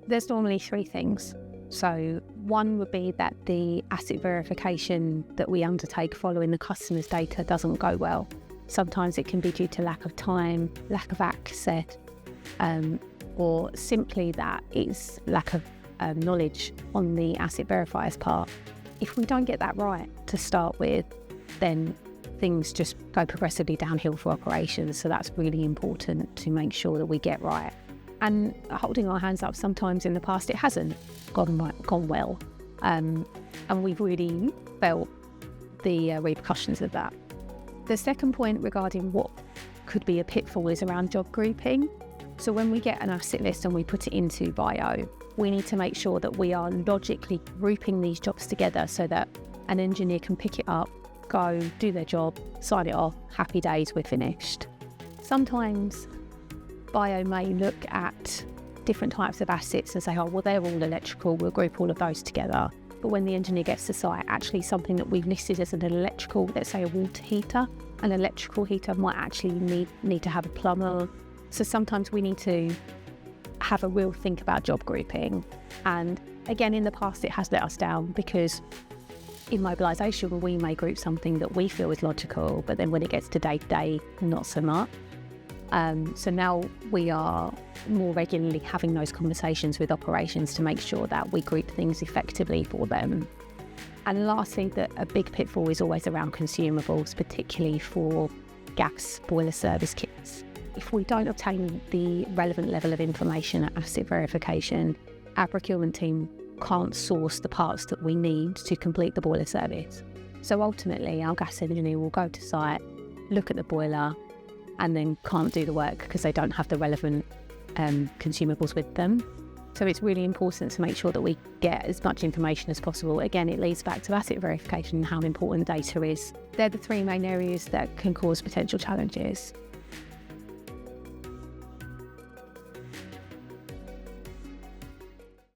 There's normally three things. So one would be that the asset verification that we undertake following the customer's data doesn't go well. Sometimes it can be due to lack of time, lack of access, or simply that it's lack of knowledge on the asset verifier's part. If we don't get that right to start with, then things just go progressively downhill for operations. So that's really important to make sure that we get right. And holding our hands up, sometimes in the past it hasn't gone well, and we've really felt the repercussions of that. The second point regarding what could be a pitfall is around job grouping. So when we get an asset list and we put it into Bio, we need to make sure that we are logically grouping these jobs together so that an engineer can pick it up, go, do their job, sign it off, happy days, we're finished. Sometimes Bio may look at different types of assets and say, oh, well, they're all electrical, we'll group all of those together. But when the engineer gets to site, actually something that we've listed as an electrical, let's say a water heater, an electrical heater might actually need to have a plumber. So sometimes we need to have a real think about job grouping. And again, in the past, it has let us down because in mobilisation, we may group something that we feel is logical, but then when it gets to day-to-day, not so much. So now we are more regularly having those conversations with operations to make sure that we group things effectively for them. And lastly, that a big pitfall is always around consumables, particularly for gas boiler service kits. If we don't obtain the relevant level of information at asset verification, our procurement team can't source the parts that we need to complete the boiler service. So ultimately, our gas engineer will go to site, look at the boiler, and then can't do the work because they don't have the relevant consumables with them. So it's really important to make sure that we get as much information as possible. Again, it leads back to asset verification and how important data is. They're the three main areas that can cause potential challenges.